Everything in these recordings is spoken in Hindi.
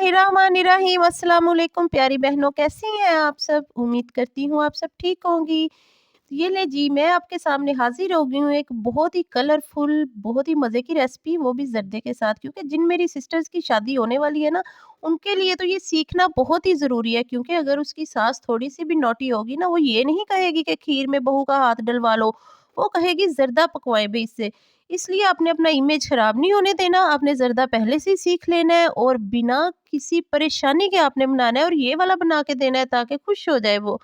बिस्मिल्लाहिर्रहमानिर्रहीम। अस्सलाम वालेकुम प्यारी बहनों, कैसी हैं आप सब? उम्मीद करती हूँ आप सब ठीक होंगी। ये ले जी, मैं आपके सामने हाजिर हो गई हूँ एक बहुत ही कलरफुल, बहुत ही मज़े की रेसिपी, वो भी ज़र्दे के साथ। क्योंकि जिन मेरी सिस्टर्स की शादी होने वाली है ना, उनके लिए तो ये सीखना बहुत ही ज़रूरी है। क्योंकि अगर उसकी सास थोड़ी सी भी नॉटी होगी ना, वो ये नहीं कहेगी कि खीर में बहू का हाथ डलवा लो, वो कहेगी ज़र्दा पकवाएं भी इससे। इसलिए आपने अपना इमेज खराब नहीं होने देना, आपने ज़र्दा पहले से ही सीख लेना है और बिना किसी परेशानी के आपने बनाना है और ये वाला बना के देना है ताकि खुश हो जाए वो।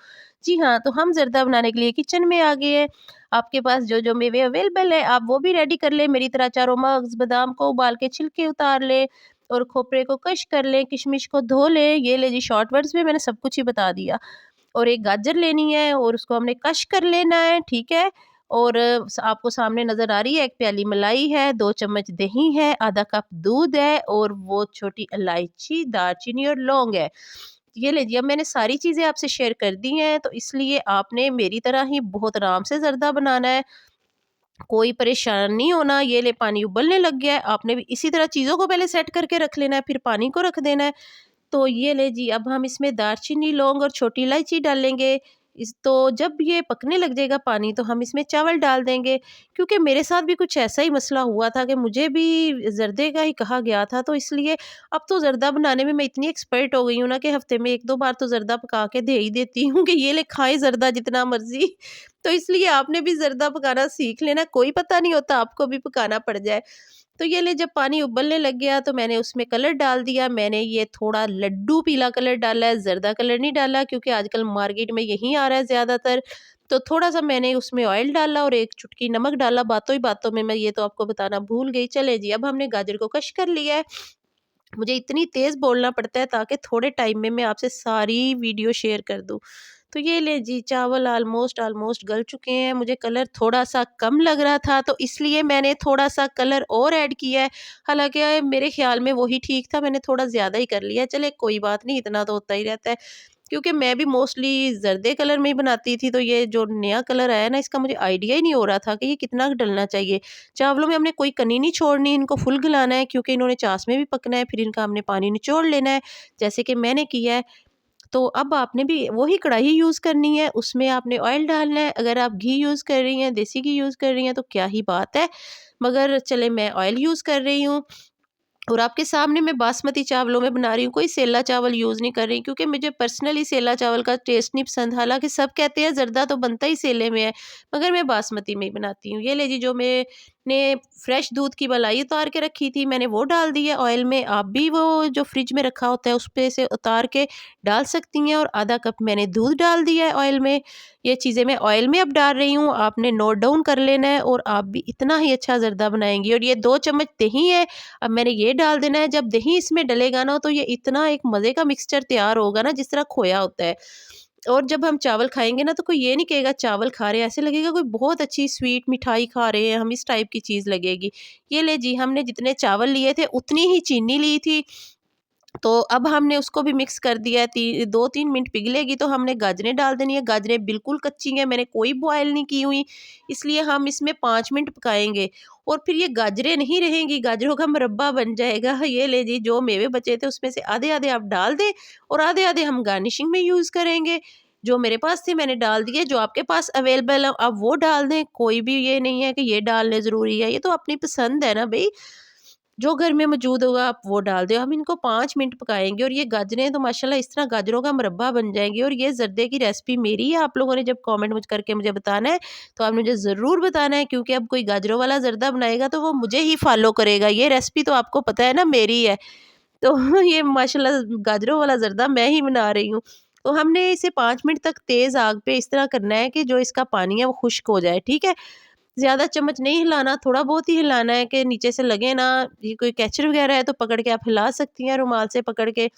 जी हाँ, तो हम ज़र्दा बनाने के लिए किचन में आ गए हैं। आपके पास जो-जो मेवे अवेलेबल है आप वो भी रेडी कर लें। मेरी तरह चारों मग्स, बादाम को उबाल के छिलके उतार लें और खोपरे को क्रश कर लें, किशमिश को धो लें। ये ले जी, शॉर्ट वर्ड्स में मैंने सब कुछ ही बता दिया। और एक गाजर लेनी है और उसको हमने कश कर लेना है, ठीक है? और आपको सामने नज़र आ रही है, 1 प्याली मलाई है, 2 चम्मच दही है, आधा कप दूध है और वो छोटी इलायची, दालचीनी और लौंग है। ये लीजिए, अब मैंने सारी चीज़ें आपसे शेयर कर दी हैं, तो इसलिए आपने मेरी तरह ही बहुत आराम से ज़र्दा बनाना है, कोई परेशान नहीं होना। ये ले, पानी उबलने लग गया है, आपने भी इसी तरह चीज़ों को पहले सेट करके रख लेना है, फिर पानी को रख देना है। तो ये ले जी, अब हम इसमें दालचीनी, लौंग और छोटी इलायची डालेंगे। इस तो जब ये पकने लग जाएगा पानी, तो हम इसमें चावल डाल देंगे। क्योंकि मेरे साथ भी कुछ ऐसा ही मसला हुआ था कि मुझे भी ज़र्दे का ही कहा गया था, तो इसलिए अब तो ज़र्दा बनाने में मैं इतनी एक्सपर्ट हो गई हूँ ना कि हफ़्ते में 1-2 बार तो ज़र्दा पका के दे ही देती हूँ कि ये ले, खाएँ ज़र्दा जितना मर्ज़ी। तो इसलिए आपने भी ज़र्दा पकाना सीख लेना, कोई पता नहीं होता आपको भी पकाना पड़ जाए। तो ये ले, जब पानी उबलने लग गया तो मैंने उसमें कलर डाल दिया। मैंने ये थोड़ा लड्डू पीला कलर डाला है, ज़र्दा कलर नहीं डाला, क्योंकि आजकल मार्केट में यही आ रहा है ज़्यादातर। तो थोड़ा-सा मैंने उसमें ऑयल डाला और 1 चुटकी नमक डाला, बातों ही बातों में मैं ये तो आपको बताना भूल गई। चलें जी, अब हमने गाजर को कश कर लिया है। मुझे इतनी तेज़ बोलना पड़ता है ताकि थोड़े टाइम में मैं आपसे सारी वीडियो शेयर कर दूँ। तो ये लें जी, चावल ऑलमोस्ट ऑलमोस्ट गल चुके हैं। मुझे कलर थोड़ा-सा कम लग रहा था, तो इसलिए मैंने थोड़ा-सा कलर और ऐड किया है। हालाँकि मेरे ख़्याल में वही ठीक था, मैंने थोड़ा ज़्यादा ही कर लिया है। चलिए कोई बात नहीं, इतना तो होता ही रहता है। क्योंकि मैं भी मोस्टली ज़र्दे कलर में ही बनाती थी, तो ये जो नया कलर आया ना, इसका मुझे आइडिया ही नहीं हो रहा था कि ये कितना डलना चाहिए। चावलों में हमने कोई कनी नहीं छोड़नी, इनको फुल गलाना है क्योंकि इन्होंने चास में भी पकना है, फिर इनका हमने पानी निचोड़ लेना है, जैसे कि मैंने किया है। तो अब आपने भी वही कढ़ाई यूज़ करनी है, उसमें आपने ऑयल डालना है। अगर आप घी यूज़ कर रही हैं, देसी घी यूज़ कर रही हैं, तो क्या ही बात है, मगर चले, मैं ऑयल यूज़ कर रही हूँ। और आपके सामने मैं बासमती चावलों में बना रही हूँ, कोई सेला चावल यूज़ नहीं कर रही, क्योंकि मुझे पर्सनली सेला चावल का टेस्ट नहीं पसंद। हालाँकि सब कहते हैं ज़र्दा तो बनता ही सेले में है, मगर मैं बासमती में ही बनाती हूँ। ये ले जी, जो मैंने फ्रेश दूध की मलाई उतार के रखी थी, मैंने वो डाल दी है ऑयल में। आप भी वो जो फ्रिज में रखा होता है, उस पे से उतार के डाल सकती हैं। और आधा कप मैंने दूध डाल दिया है ऑयल में। ये चीज़ें मैं ऑयल में अब डाल रही हूँ, आपने नोट डाउन कर लेना है और आप भी इतना ही अच्छा ज़र्दा बनाएँगी। और ये 2 चम्मच दही है, अब मैंने ये डाल देना है। जब दही इसमें डलेगा ना, तो ये इतना एक मज़े का मिक्सचर तैयार होगा ना, जिस तरह खोया होता है। और जब हम चावल खाएँगे ना, तो कोई ये नहीं कहेगा चावल खा रहे हैं, ऐसे लगेगा कोई बहुत अच्छी स्वीट मिठाई खा रहे हैं हम, इस टाइप की चीज़ लगेगी। ये ले जी, हमने जितने चावल लिए थे उतनी ही चीनी ली थी। तो अब हमने उसको भी मिक्स कर दिया है। 2-3 मिनट पिघलेगी तो हमने गाजरें डाल देनी है। गाजरें बिल्कुल कच्ची हैं, मैंने कोई बॉयल नहीं की हुई, इसलिए हम इसमें 5 मिनट पकाएँगे और फिर ये गाजरें नहीं रहेंगी, गाजरों का मुरब्बा बन जाएगा। ये ले जी, जो मेवे बचे थे उसमें से आधे-आधे आप डाल दें और आधे-आधे हम गार्निशिंग में यूज़ करेंगे। जो मेरे पास थे मैंने डाल दिए, जो आपके पास अवेलेबल हो आप वो डाल दें। कोई भी ये नहीं है कि ये डालने ज़रूरी है, ये तो अपनी पसंद है ना भई। जो घर में मौजूद होगा आप वो डाल दें। हम इनको 5 मिनट पकाएँगे और ये गाजरें तो माशाल्लाह इस तरह गाजरों का मुरब्बा बन जाएँगी। और ये ज़र्दे की रेसिपी मेरी है, आप लोगों ने जब कमेंट मुझ करके मुझे बताना है, तो आपने मुझे ज़रूर बताना है, क्योंकि अब कोई गाजरों वाला ज़र्दा बनाएगा तो वो मुझे ही फ़ॉलो करेगा। ये रेसिपी तो आपको पता है ना मेरी है। तो ये माशाल्लाह गाजरों वाला ज़र्दा मैं ही बना रही हूँ। तो हमने इसे 5 मिनट तक तेज़ आग पे इस तरह करना है कि जो इसका पानी है वो खुश्क हो जाए, ठीक है? ज़्यादा चम्मच नहीं हिलाना, थोड़ा बहुत ही हिलाना है कि नीचे से लगे ना। ये कोई कैचर वगैरह है तो पकड़ के आप हिला सकती हैं, रुमाल से पकड़ के,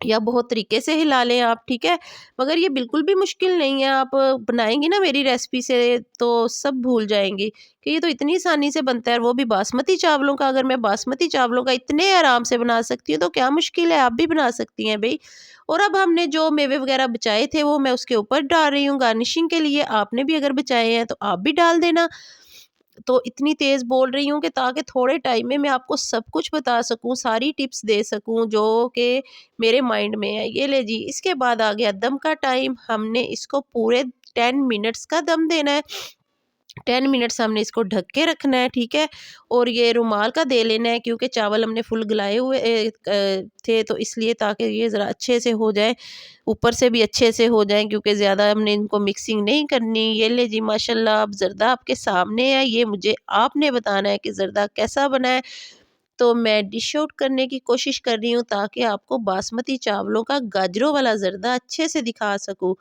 या बहुत तरीके से हिला लें आप, ठीक है? मगर ये बिल्कुल भी मुश्किल नहीं है, आप बनाएँगी ना मेरी रेसिपी से तो सब भूल जाएँगी कि ये तो इतनी आसानी से बनता है, और वो भी बासमती चावलों का। अगर मैं बासमती चावलों का इतने आराम से बना सकती हूँ, तो क्या मुश्किल है, आप भी बना सकती हैं भई। और अब हमने जो मेवे वगैरह बचाए थे वो मैं उसके ऊपर डाल रही हूँ गार्निशिंग के लिए। आपने भी अगर बचाए हैं तो आप भी डाल देना। तो इतनी तेज़ बोल रही हूँ कि ताकि थोड़े टाइम में मैं आपको सब कुछ बता सकूँ, सारी टिप्स दे सकूँ जो कि मेरे माइंड में है। ये ले जी, इसके बाद आ गया दम का टाइम। हमने इसको पूरे 10 मिनट्स का दम देना है। 10 मिनट्स हमने इसको ढक के रखना है, ठीक है? और ये रुमाल का दे लेना है क्योंकि चावल हमने फुल गलाए हुए थे, तो इसलिए ताकि ये ज़रा अच्छे से हो जाए, ऊपर से भी अच्छे से हो जाएँ क्योंकि ज़्यादा हमने इनको मिक्सिंग नहीं करनी। ये ले जी माशाल्लाह अब ज़र्दा आपके सामने है, ये मुझे आपने बताना है कि ज़र्दा कैसा बना है। तो मैं डिश आउट करने की कोशिश कर रही हूँ ताकि आपको बासमती चावलों का गाजरों वाला ज़र्दा अच्छे से दिखा सकूँ।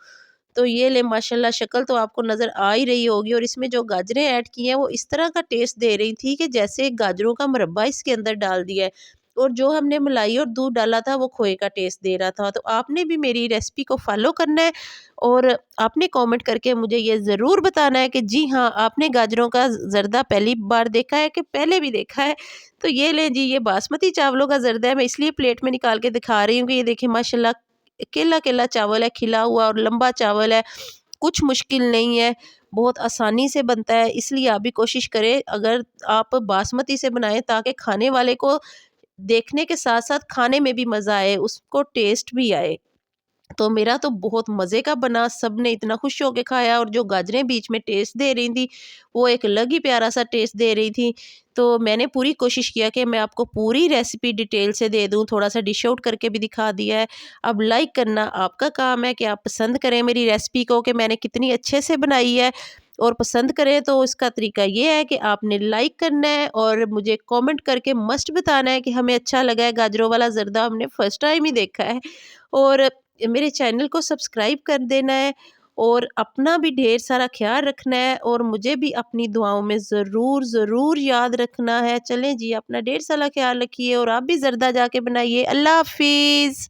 तो ये ले माशाल्लाह शक्ल तो आपको नज़र आ ही रही होगी, और इसमें जो गाजरें ऐड की हैं वो इस तरह का टेस्ट दे रही थी कि जैसे गाजरों का मुरब्बा इसके अंदर डाल दिया है, और जो हमने मलाई और दूध डाला था वो खोए का टेस्ट दे रहा था। तो आपने भी मेरी रेसिपी को फॉलो करना है, और आपने कमेंट करके मुझे ये ज़रूर बताना है कि जी हाँ, आपने गाजरों का ज़र्दा पहली बार देखा है कि पहले भी देखा है। तो ये लें जी, ये बासमती चावलों का ज़र्दा है। मैं इसलिए प्लेट में निकाल के दिखा रही हूँ कि ये देखिए माशाल्लाह केला-केला चावल है, खिला हुआ और लंबा चावल है। कुछ मुश्किल नहीं है, बहुत आसानी से बनता है, इसलिए आप भी कोशिश करें अगर आप बासमती से बनाएँ ताकि खाने वाले को देखने के साथ-साथ खाने में भी मज़ा आए, उसको टेस्ट भी आए। तो मेरा तो बहुत मज़े का बना, सबने इतना खुश होके खाया, और जो गाजरें बीच में टेस्ट दे रही थी, वो एक अलग ही प्यारा-सा टेस्ट दे रही थी। तो मैंने पूरी कोशिश किया कि मैं आपको पूरी रेसिपी डिटेल से दे दूँ, थोड़ा-सा डिश आउट करके भी दिखा दिया है। अब लाइक करना आपका काम है कि आप पसंद करें मेरी रेसिपी को कि मैंने कितनी अच्छे से बनाई है, और पसंद करें तो इसका तरीका ये है कि आपने लाइक करना है और मुझे कमेंट करके मस्ट बताना है कि हमें अच्छा लगा है, गाजरों वाला ज़र्दा हमने फर्स्ट टाइम ही देखा है। और मेरे चैनल को सब्सक्राइब कर देना है, और अपना भी ढेर सारा ख्याल रखना है, और मुझे भी अपनी दुआओं में ज़रूर ज़रूर याद रखना है। चलें जी, अपना ढेर सारा ख्याल रखिए और आप भी ज़र्दा जाके बनाइए। अल्लाह हाफ़िज़।